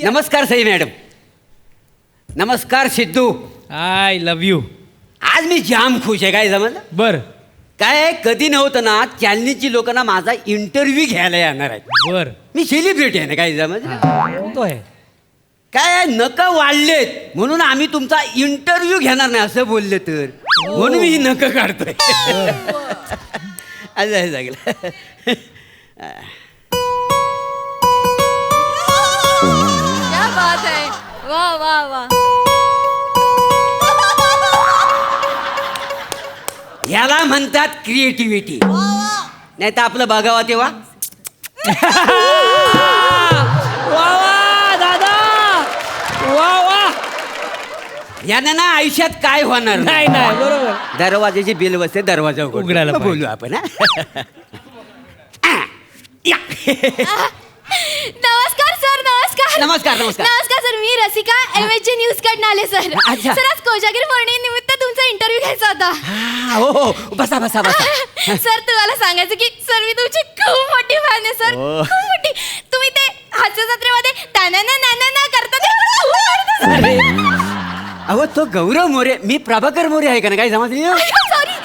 नमस्कार सई मॅडम. नमस्कार Sidhu. I love you. आज मी जाम खुश आहे. काय जमलं? बर काय कधी नव्हतं ना, चॅनलची लोकांना माझा इंटरव्ह्यू घ्यायला येणार आहे. बर मी सेलिब्रिटी आहे ना. काय जमलं? तो आहे. काय नक वाढलेत म्हणून आम्ही तुमचा इंटरव्ह्यू घेणार नाही असं बोलले तर म्हणून मी ही नक काढतोय. असं आहे सगळं. क्या बात है. वाह वाह वाह. याला म्हणतात क्रिएटिव्हिटी. नाही तर आपलं बघावा तेव्हा वा वा दादा वा वा. यानं ना आयुष्यात काय होणार नाही नाही बरोबर. दरवाजाची बिल बसते, दरवाजा उघडायला मग बोलू आपण. या. नमस्कार सर. नमस्कार. नमस्कार नमस्कार. नमस्कार सर. मी रसिका MHJ न्यूज कडून आले सर. अच्छा. सर आज कोजागिरी पौर्णिमे निमित्त तुमचा इंटरव्ह्यू घ्यायचा होता. हा, हो हो बसा बसा बसा. सर तुम्हाला सांगायचं की सर मी तुमची खूप मोठी फॅन आहे सर. ओ. खूप मोठी. तुम्ही ते हास्य जत्रेमध्ये ताना ना करता ते मला खूप आवडतं सर. अरे अहो तो गौरव मोरे, मी प्रभाकर मोरे आहे का ना. काय समजली? सॉरी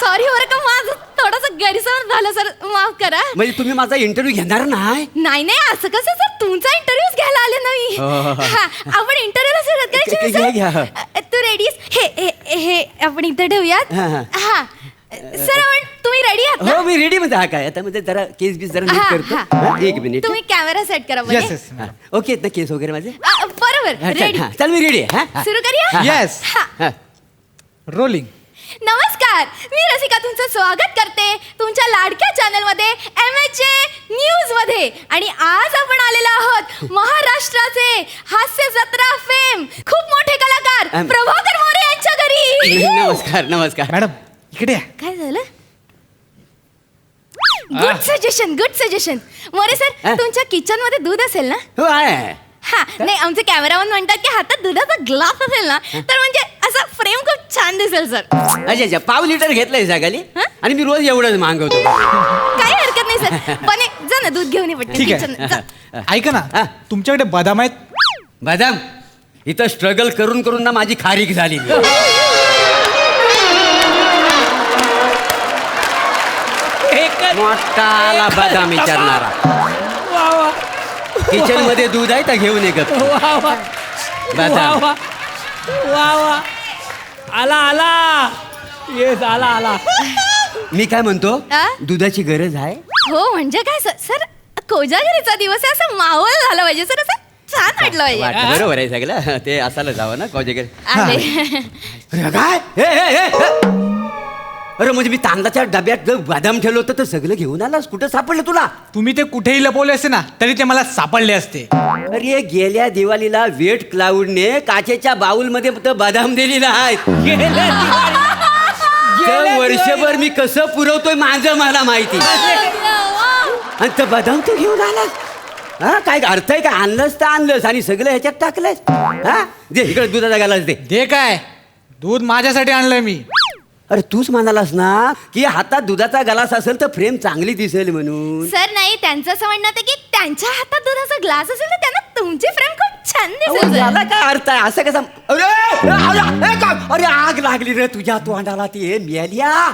सॉरी बरं का माझं थोडंसं गैरसमज झालं सर. माफ करा. म्हणजे तुम्ही माझा इंटरव्ह्यू घेणार नाही? नाही नाही असं कसं सर. तुमचा इंटरव्ह्यूच घ्यायला आले ना मी. हो. हा, आपण इंटरव्ह्यूला सुरुवात करायची ना, घ्या. सर? तू रेडीस? हे आपण इथं ठेवूयात. हा, हा. हा सर तुम्ही रेडी आहात ना? हो मी रेडी मध्ये. हा काय आता म्हणजे जरा केस बीस जरा नीट हा, करतो. हा. हा, एक मिनिट. तुम्ही कॅमेरा सेट करा येस बघे. येस. हा, ओके आहेत ना केस वगैरे माझे? बरोबर हा, चल, रेडी. हा, चल मी रेडी आहे. हा, सुरू करूया. हा, हा. Yes. हा. हा. रोलिंग. नमस्कार. मी रसिका तुमचं स्वागत करते तुमच्या लाडक्या चॅनलमध्ये MHJ न्यूज मध्ये. आणि आज आपण आलेलो आहोत महाराष्ट्राचे हास्य जत्रा फेम खूप मोठे कलाकार प्रभाकर मोरे यांच्या घरी. नमस्कार नमस्कार. मॅडम इकडे या. काय झालं? Good suggestion good suggestion. More sir तुमच्या किचन मध्ये दूध असेल ना? हो आहे. हा नाही आमचे कॅमेरामन म्हणतात की हातात दुधाचा ग्लास असेल ना तर म्हणजे असं फ्रेम खूप छान दिसेल सर. अच्छा अच्छा. पाव लिटर घेतलंय सकाळी हा? आणि मी रोज एवढंच मागवतो. काही हरकत नाही सर. पण जा ना दूध घेऊन ये पटकन ठीक kitchen. जा. आहे. ऐका हा. ना तुमच्याकडे बदाम आहेत? बदाम इथं स्ट्रगल करून करून ना माझी खारीक झाली. मोठाला बदाम विचारणारा. वा वा किचन मध्ये दूध आहे तर घेऊन ये ग. वा वा वा बदाम. वा वा वा. आला आला. येस आला आला. मी काय म्हणतो आ? दुधाची गरज आहे. हो म्हणजे काय सर. सर कोजागिरीचा दिवस आहे असं माहोल झाला पाहिजे सर. असं छान वाटलं पाहिजे. वाटतं बरोबर आहे सगळं. ते असायला जावं ना कोजेगर. आले. अरे काय हे. अरे म्हणजे मी तांदळाच्या डब्यात जर बदाम ठेवलं होतं तर सगळं घेऊन आलास. कुठं सापडलं तुला? तुम्ही ते कुठेही लपवले असते ना तरी ते मला सापडले असते. अरे गेल्या दिवाळीला वेट क्लाउडने काचेच्या बाउल मध्ये बदाम दिलेला आहे. तर वर्षभर मी कसं पुरवतोय माझं मला माहिती. आणि तर बदाम तू घेऊन आलास. हा काय अर्थ आहे? काय आणलंस तर आणलंस आणि सगळं ह्याच्यात टाकलंस. हा दे इकडे दुधाचा गालास दे. दे काय दूध माझ्यासाठी आणलंय मी. अरे तूच म्हणालास ना की हातात दुधाचा गलास असेल तर फ्रेम चांगली दिसेल म्हणून. सर नाही त्यांचं असं म्हणणं होतं की त्यांच्या हातात दुधाचा ग्लास असेल तर त्यांना तुमची फ्रेम खूप छान दिसेल सर. याला काय अर्थ आहे? असं कसं? अरे आग लागली रे तुझ्या तोंडाला. ती मेल्या.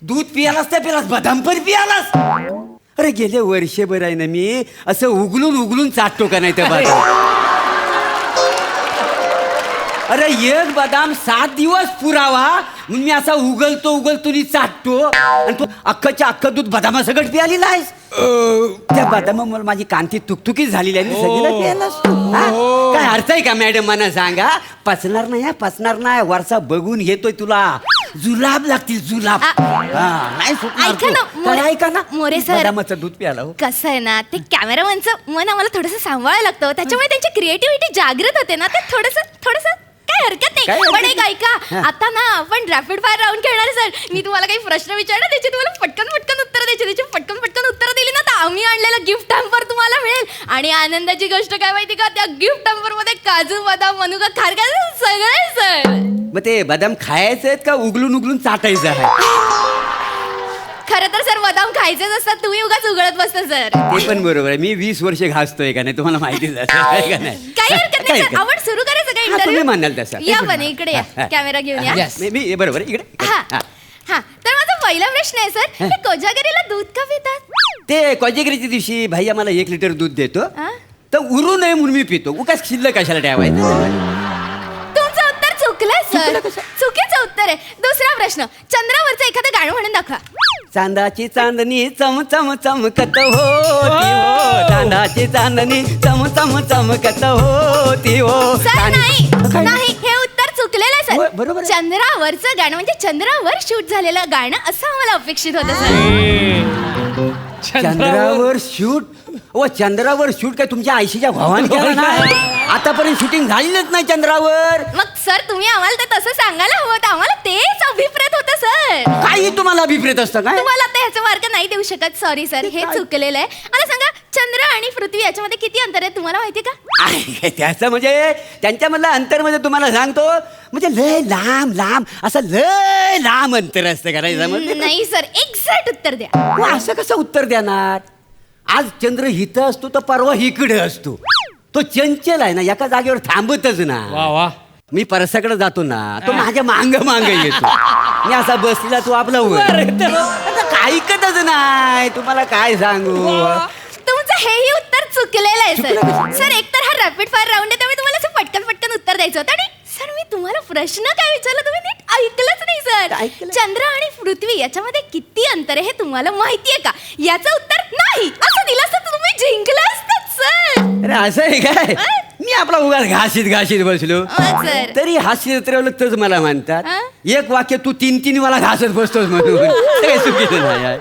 दूध पियालास ते पिलास बदाम पण पियालास. अरे गेले वर्षभर आहे ना मी असं उगलून उगलून चाटतो का नाही ते बदाम. अरे एक बदाम 7 दिवस पुरावा म्हणून मी असा उगलतो नी चाटतो आणि तू अख्खच्या अख्खं दूध बदामा सगळं पियालेला आहेस. त्या बदामामुळे माझी कांती तुकतुकीत झालेली आहे. सगळं पियालास तू. हा? काय अर्थ आहे का मॅडम मला सांगा? पचणार नाही. पचणार नाही. वरचा बघून घेतोय तुला. जुलाब लागतील जुलाब. नाही सुटणार ऐका ना, तू. काय ऐका ना मोरे सर. बदामाचं दूध प्याला. हो कसं आहे ना ते कॅमेरामनचं मन आम्हाला थोडंसं सांभाळायला लागतं. त्याच्यामुळे त्यांची क्रिएटिव्हिटी जागृत होते ना. ते थोडंसं काय हरकत काय नाही. हरकत पण एक नाही. ऐका आता ना आपण रॅपिड फायर राऊंड खेळणार सर. मी तुम्हाला काही प्रश्न विचारणार त्याची तुम्हाला पटकन उत्तर द्यायची. त्याची पटकन उत्तर दिली ना तर आम्ही आणलेलं गिफ्ट हॅम्पर तुम्हाला मिळेल. आणि आनंदाची गोष्ट काय माहिती का? त्या गिफ्ट हॅम्पर मध्ये काजू बदाम मनुका खारका सगळं सर. मग ते बदाम खायचं आहेत का उगलून उगलून चाटायचं आहे? खरं तर सर बदाम खायचेच असतात, तुम्ही उगाच उघडत बसता सर. ते पण बरोबर आहे. मी 20 वर्ष घासतोय का नाही तुम्हाला माहितीच आहे का नाही? काही हरकत नाही सर, आपण सुरू करायचं का हा, तुम्ही इंटरव्ह्यू? म्हणाल तसं. या पण इकडे या, कॅमेरा घेऊन या. Yes. मी बरोबर इकडे हा हा. हा, तर माझा पहिला प्रश्न आहे सर, हे कोजागिरीला दूध का पितात? ते कोजागिरीच्या दिवशी भाई आम्हाला 1 लिटर दूध देतो, हा? तर उरू नये म्हणून मी पितो. उगाच शिल्लक कशाला ठेवायचं? तुमचं उत्तर चुकलंय सर, चुकलं कसं? चुकीचं उत्तर आहे. दुसरा प्रश्न, चंद्रावरचं एखादं गाणं म्हणून दाखवा. चांदाची चांदणी चम चम चमकत होती हो, चांदाची चांदणी चम चम चमकत होती हो. सर नाही काय? नाही, हे उत्तर चुकलेलं होय, आहे बरोबर सर. आहे. चंद्रावरचं गाणं म्हणजे चंद्रावर शूट झालेलं गाणं असं आम्हाला अपेक्षित होतं सर. चंद्रावर शूट? ओ चंद्रावर शूट काय तुमच्या आयशीच्या भावाने केलं नाही? आतापर्यंत शूटिंग झालीच नाही चंद्रावर. मग सर तुम्ही आम्हाला ते तसं सांगायला हवं होतं, आम्हाला तेच अभिप्रेत होतं सर. काही तुम्हाला अभिप्रेत असतं काय? तुम्हाला आता ह्याचं मार्क नाही देऊ शकत, सॉरी सर, हे काय? चुकलेलं आहे. मला सांगा, चंद्र आणि पृथ्वी याच्यामध्ये किती अंतर आहे तुम्हाला माहिती का? आहे, त्याचं म्हणजे त्यांच्यामधलं अंतर म्हणजे तुम्हाला सांगतो, म्हणजे लय लांब लांब असं लय लांब अंतर असतं करायचं. नाही सर, एक्झॅक्ट उत्तर द्या. असं कसं उत्तर देणार? आज चंद्र हिथं असतो तर परवा इकडे असतो. तो चंचल आहे ना, एका जागेवर थांबतच ना. वा वा. मी परसाकडे जातो ना, तो माझ्या मांग येतो. मी असा बसला, तो आपला वर. आता ऐकतच नाही. तुम्हाला काय सांगू? तुमचं हेही उत्तर चुकलेलं आहे सर. सर एकतर हा रॅपिड फायर राऊंड आहे, त्यामुळे तुम्हाला असं पटकन पटकन उत्तर द्यायचं होतं. आणि सर मी तुम्हाला प्रश्न काय विचारला तुम्ही नीट ऐकलंच नाही सर. ऐकलं? चंद्र आणि पृथ्वी याच्यामध्ये किती अंतर आहे हे तुम्हाला माहितीये का? याचं उत्तर नाही असं दिलं असतं तर तुम्ही जिंकलं असतात सर. अरे असं आहे काय? मी आपला उगाच घाशीत बसलो सर तरी हास्य जत्रेवर तच मला म्हणतात. हा? एक वाक्य तू 3 मला घासत बसतोस म्हणून. ते काही चुकीचं नाही आहे.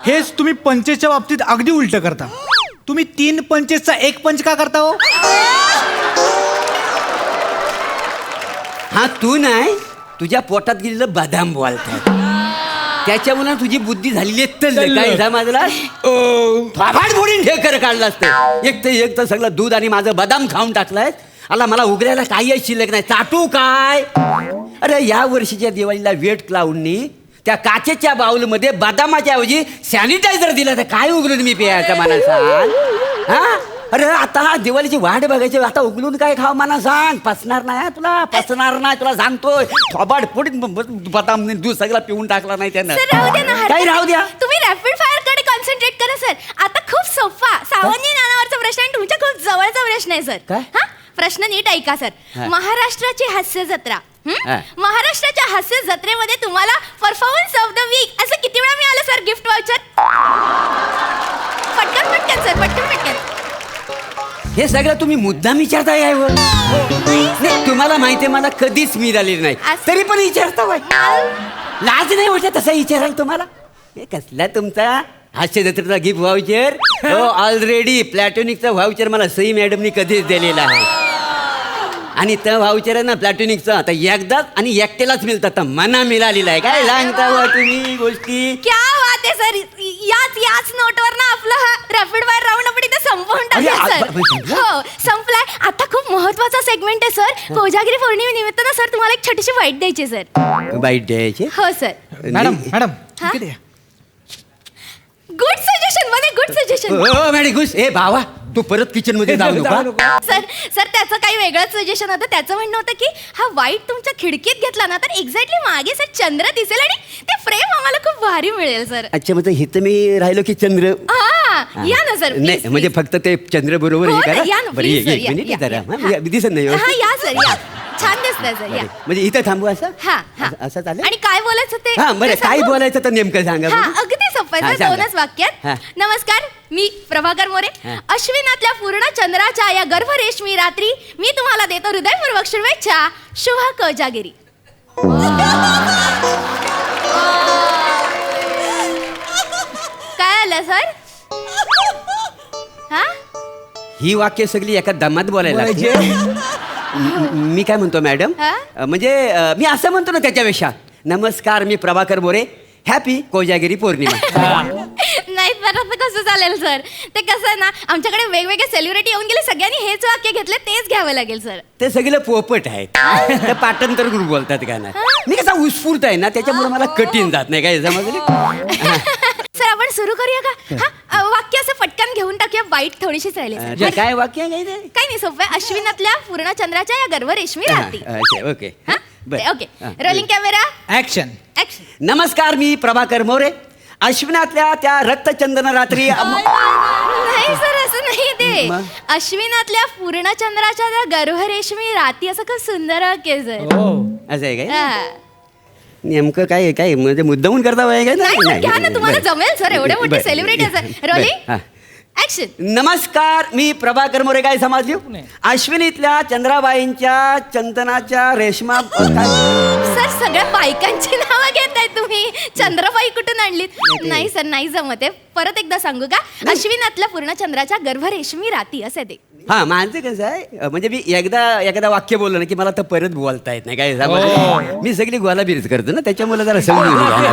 हेच तुम्ही पंचेसच्या बाबतीत अगदी उलट करता. तुम्ही 3 पंचेसचा 1 पंच का करता हो? हा तू नाही, तुझ्या पोटात गेलेलं बदाम बोलतात त्याच्यामुळे तुझी बुद्धी झालेली आहे तल्ल. काय समजला? थोबाड फोडून ढेकर काढलं असतं. एक तर सगळं दूध आणि माझं बदाम खाऊन टाकलाय. आला मला उघडायला काही शिल्लक नाही. चाटू काय? अरे या वर्षीच्या दिवाळीला वेट क्लाउडनी त्या काचेच्या बाउलमध्ये बदामाच्या ऐवजी सॅनिटायझर दिलं, तर काय उघडून मी प्यायचं मला सांग? हा? अरे आता दिवाळीची वाट बघायची, आता उघडून काय खाव मला सांग? पचणार नाही तुला, पचणार नाही तुला सांगतोय. थोबाड फोडून बदाम दूध सगळा पिऊन टाकला नाही त्यानं. सर राहू द्या ना, काही राहू द्या. तुम्ही रॅपिड फायर कडे कॉन्सन्ट्रेट करा सर. आता खूप सोपा सावंगी नानावरचा प्रश्न आणि तुमच्या खूप जवळचा प्रश्न आहे सर. काय? हा प्रश्न नीट ऐका सर. हा. महाराष्ट्राची हास्य जत्रा, हा. महाराष्ट्राच्या हास्य जत्रेमध्ये तुम्हाला परफॉर्मन्स ऑफ द वीक असं किती वेळा मिळालं सर गिफ्ट वाउचर? पटकन सर, पटकन. हे सगळं तुम्ही मुद्दाम विचारताय यावर? नाही तुम्हाला माहितीये मला कधीच मिळालेली नाही, असं- तरी पण विचारता बाई. लाज नाही वाटत तसं विचाराल तुम्हाला? हे कसला तुमचा हास्य जत्रेचा गिफ्ट व्हाउचर? हो ऑलरेडी प्लॅटोनिकचा व्हाउचर मला सई मॅडमनी कधीच दिलेला आहे. आणि त्या व्हाउचर आहे ना प्लॅटोनिकचा, आता एकदाच आणि एकट्यालाच मिळतात, तर मना मिळालेला आहे. काय सांगता बा तुम्ही गोष्टी? क्या बात आहे सर. याच नोटवर ना आपला हा रॅपिड फायर राऊंड आपण इथे संपवून टाकूया अरे, सर. संपला? हो संपलाय. आता खूप महत्वाचा सेगमेंट आहे सर. कोजागिरी पौर्णिमेनिमित्त ना सर तुम्हाला एक छोटीशी वाईट द्यायची सर. बाईट द्यायचे? हो सर. मॅडम हा? इकडे या. गुड सजेशन मध्ये गुड सजेशन. हो मॅडम खुश. ए भावा तू परत किचन मध्ये जाऊ नका. सर त्याचं काही वेगळंच सजेशन होतं. त्याचं म्हणणं होतं की हा वाईट तुमच्या खिडकीत घेतला ना तर एक्झॅक्टली मागे सर चंद्र दिसेल आणि ते फ्रेम आम्हाला खूप भारी मिळेल सर. अच्छा म्हणजे हिथं मी राहिलो की चंद्र? हा या ना सर. नाही म्हणजे फक्त ते चंद्र बरोबर हो हे ना, करा. या ना, बरं please, sir, एक या, मिनिट या, जरा. या. हा, दिसत नाही हा व्यवस्थित? या सर या. छान दिसतंय सर या. म्हणजे इथं थांबू असं? हा हा. असं चालेल? आणि काय बोलायचं ते? हा बरं ते काय सांगू? बोलायचं तर नेमकं सांगा हा बरं. अगदी सोपं हा, आहे सर. सांगा. 2च वाक्यात. हा. नमस्कार, मी प्रभाकर मोरे. हा. अश्विनातल्या पूर्ण चंद्राच्या या गर्भरेशमी रात्री मी तुम्हाला देतो हृदयपूर्वक शुभेच्छा. शुभ कोजागिरी. काय आलं सर? हा ही वाक्य सगळी एका दमात बोलायला लागते. मी काय म्हणतो मॅडम, हा? म्हणजे मी असं म्हणतो ना त्याच्यापेक्षा, नमस्कार मी प्रभाकर मोरे, हॅपी कोजागिरी पौर्णिमा. नाही तर आता कसं चालेल सर? ते कसं आहे ना, आमच्याकडे वेगवेगळे सेलिब्रिटी येऊन गेले, सगळ्यांनी हेच वाक्य घेतले, तेच घ्यावं लागेल सर. ते सगळं पोपट आहे. ते पाठांतर करून बोलतात का ना. मी कसा उत्स्फूर्त आहे ना त्याच्यामुळे मला कठीण जात नाही. काय समजलं? सर आपण सुरू करूया का हा वाक्य असं पटकन घेऊन टाकूया, वाईट थोडीशीच राहिली. काय वाक्य आहे काय ते? काही नाही, सोपं आहे. अश्विनातल्या पूर्ण चंद्राच्या या गर्भ रेशमी राहती. ओके हा? Okay, rolling camera, action. Action. नमस्कार, मी प्रभाकर मोरे. अश्विनातल्या त्या रक्तचंदन रात्री नाही सर, असं नाही ते. मग? अश्विनातल्या पूर्ण चंद्राच्या त्या गर्भ रेशमी राती, असं खूप सुंदर वाक्य आहे सर. असं आहे काय? हा. नेमकं काय काय म्हणजे मुद्दामून करता वय काय? नाही सर, घ्या ना, तुम्हाला बरं. जमेल सर, एवढे मोठे बरं. सेलिब्रिटी आहे सर. रोलिंग हा. ऍक्शन. नमस्कार, मी प्रभाकर मोरे. काय समजली? नाही. अश्विनीतल्या चंद्राबाईंच्या चंदनाच्या रेशमा सर सगळ्या बायकांची नावं घेताय तुम्ही, चंद्रबाई कुठून आणलीत? नाही सर, नाही जमत आहे. परत एकदा सांगू का? अश्विनातल्या पूर्ण चंद्राच्या गर्भ रेशमी राती, असे ते. हा, माझं कसं आहे म्हणजे मी एकदा वाक्य बोललो ना की मला तर परत बोलता येत नाही. काय समजलं? मी सगळी गोलाबिरीच करतो ना, त्याच्यामुळे जरा समजून घ्या.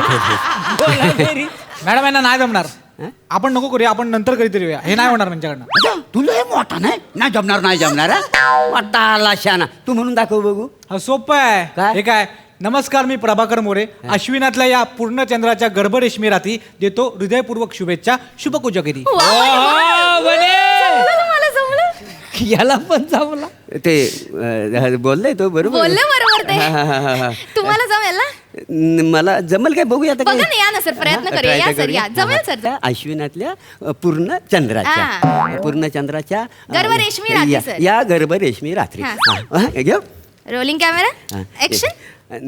मॅडम यांना नाही जमणार. आपण नको करूया, आपण नंतर कधीतरी येऊया. हे नाही होणार त्यांच्याकडनं. अच्छा, तुला हे मोठा नाही जमणार, नाही जमणार हा? मोठा आला शाना. तू म्हणून दाखव बघू. हा सोपं आहे. काय? हे काय? नमस्कार, मी प्रभाकर मोरे. अश्विनातल्या या पूर्ण चंद्राच्या गर्भरेशमी राती देतो हृदयपूर्वक शुभेच्छा. शुभकुजगिरी. वा, वा, वा. बने जमलं, मला जमलं. याला पण जमला. ते बोललाय तो बरोबर. बोलले बरोबर हा. ते. तुम्हाला जमेल ना? मला जमल काय बघूया आता. बघा ना, या ना सर, प्रयत्न करूया. Try या तर सर, करूया. या. जमेल सर. त्या अश्विनातल्या पूर्ण चंद्राच्या पूर्ण चंद्राच्या गर्भरेशमी रात्री, या- सर. या गर्भरेशमी रात्री. हा. हा, हे घेऊ. रोलिंग कॅमेरा, हा. ऍक्शन.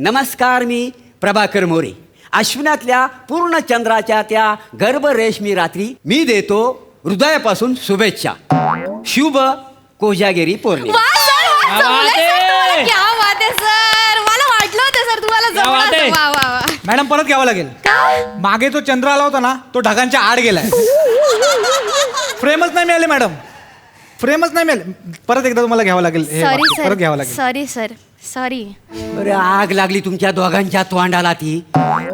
नमस्कार, मी प्रभाकर मोरे. अश्विनातल्या पूर्ण चंद्राच्या त्या गर्भरेशमी रात्री मी देतो हृदयापासून शुभेच्छा. शुभ कोजागिरी पौर्णिमा. वा सर, वा, क्या जमलंय बात सर आहे. तुम्हाला. क्या बात आहे सर, मला वाटलं होतं सर तुम्हाला क्या बात जमलं आहे. असं. वा वा वा. मॅडम परत घ्यावं लागेल. मागे तो चंद्र आला होता ना, तो ढगांच्या आड गेलाय. फ्रेमच नाही मिळाले मॅडम, फ्रेमच नाही मिळाले. परत एकदा तुम्हाला घ्यावं लागेल. हे सॉरी वाक्य परत घ्यावं सर, लागेल. Sorry sir, sorry. अरे आग लागली तुमच्या दोघांच्या तोंडाला. ती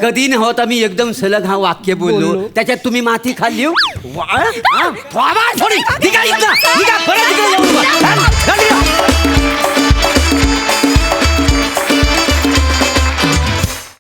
कधी नव्हता मी एकदम सलग हा वाक्य बोललो, त्याच्यात तुम्ही माती खाल्ली. थोडी निघा इथनं. निघा, परत इकडे